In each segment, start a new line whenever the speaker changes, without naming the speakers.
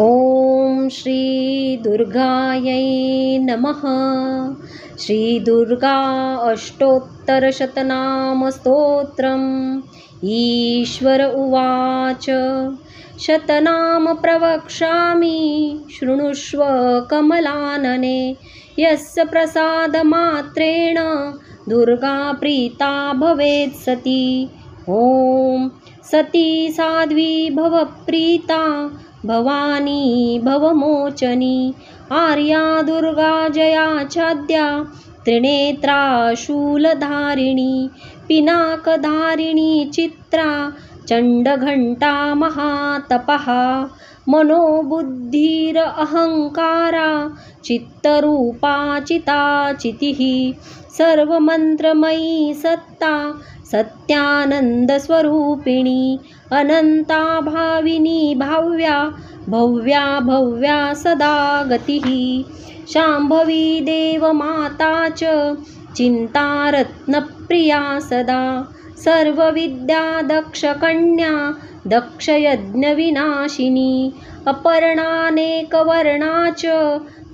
ॐ श्री दुर्गायै नमः। श्री दुर्गा अष्टोत्तरशतनामस्तोत्रम्। ईश्वर उवाच शतनाम प्रवक्ष्यामि शृणुष्व कमलानने। यस्य प्रसादमात्रेण दुर्गा प्रीता भवेत् सती। ॐ सती साध्वी भवप्रीता भवानी भवमोचनी। आर्या दुर्गा जया चाद्या त्रिनेत्रा शूलधारिणी। पिनाकधारिणी चित्रा चण्डघण्टा महातपः। मनोबुद्धिर अहंकारा चित्तरूपा चिताचितिः। सर्वमन्त्रमयी सत्ता सत्यानन्दस्वरूपिणी। अनन्ता भाविनी भाव्या भव्या भव्या सदा गतिः। शाम्भवी देवमाता च चिन्तारत्नप्रिया सदा। सर्वविद्या दक्षकन्या दक्षयज्ञविनाशिनी। अपर्णानेकवर्णा च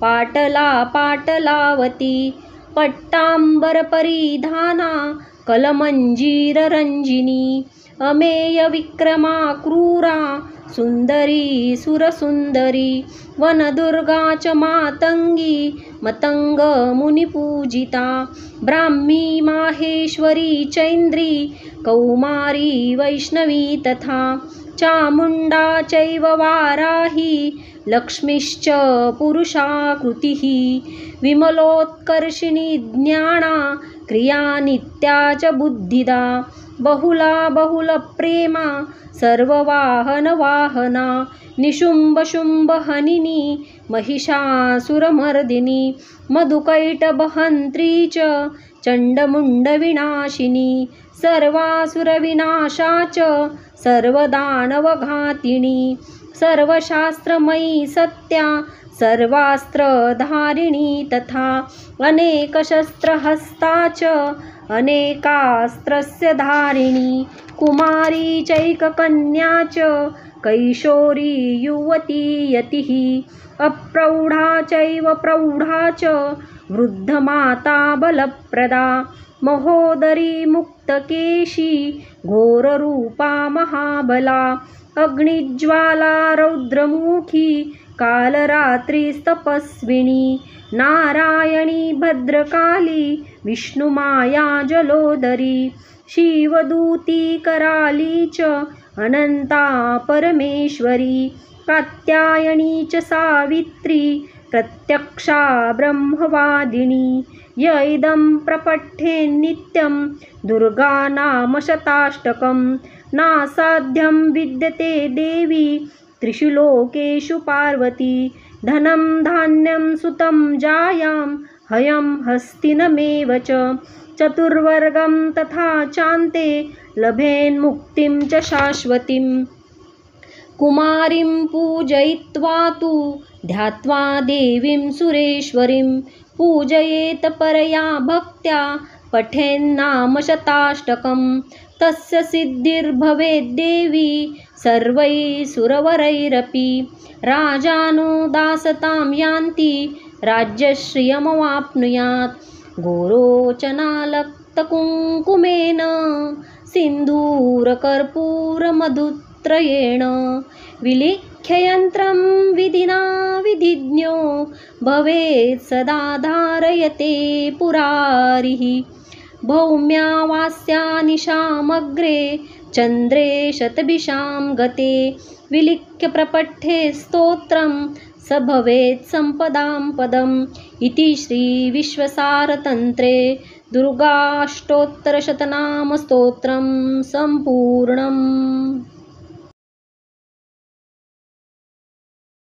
पाटला पाटलावती। पट्टाम्बरपरिधाना कलमञ्जीररञ्जिनी। अमेयविक्रमा क्रूरा सुन्दरी सुरसुन्दरी। वनदुर्गा च मातङ्गी मतङ्गमुनिपूजिता। ब्राह्मी माहेश्वरी चैन्द्री कौमारी वैष्णवी तथा। चामुण्डा चैव वाराही लक्ष्मीश्च पुरुषाकृतिः। विमलोत्कर्षिणी ज्ञाना क्रिया नित्या च बुद्धिदा। बहुला बहुलप्रेमा सर्ववाहनवाहना। निशुम्भशुम्भहनिनी महिषासुरमर्दिनी। मधुकैटभहन्त्री च चण्डमुण्डविनाशिनी। सर्वासुरविनाशा च सर्वदानवघातिनी। सर्वशास्त्रमयी सत्या सर्वास्त्रधारिणी तथा। अनेकशस्त्रहस्ता च अनेकास्त्रस्य धारिणी। कुमारी चैककन्या च कैशोरी युवती यतिः। अप्रौढा चैव प्रौढा च वृद्धमाता बलप्रदा। महोदरी मुक्तकेशी घोररूपा महाबला। अग्निज्वाला रौद्रमुखी कालरात्रिस्तपस्विनी। नारायणी भद्रकाली विष्णुमाया जलोदरी। शिवदूती कराली च अनन्ता परमेश्वरी। कात्यायनी च सावित्री प्रत्यक्षा ब्रह्मवादिनी। य इदं प्रपठेन्नित्यं दुर्गानामशताष्टकं। नासाध्यं विद्यते देवी त्रिषु लोकेषु पार्वती। धनं धान्यं सुतं जायां हयं हस्तिनमेव च। चतुर्वर्गं तथा चान्ते लभेन्मुक्तिं च शाश्वतीम्। कुमारीं पूजयित्वा तु ध्यात्वा देवीं सुरेश्वरीं। पूजयेत परया भक्त्या पठेन्नामशताष्टकं। तस्य सिद्धिर्भवेद्देवी सर्वैः सुरवरैरपि। राजानो दासतां यान्ति राज्यश्रियमवाप्नुयात्। गोरोचनालक्तकुङ्कुमेन सिन्दूरकर्पूरमधुत्रयेण। विलिख्ययन्त्रं विधिना विधिज्ञो भवेत् सदा धारयते पुरारिः। भौम्यावास्या निशामग्रे चन्द्रे शतभिषां गते। विलिख्य प्रपठे स्तोत्रं स भवेत् सम्पदां पदम्। इति श्री विश्वसारतन्त्रे दुर्गाष्टोत्तरशतनामस्तोत्रं सम्पूर्णम्।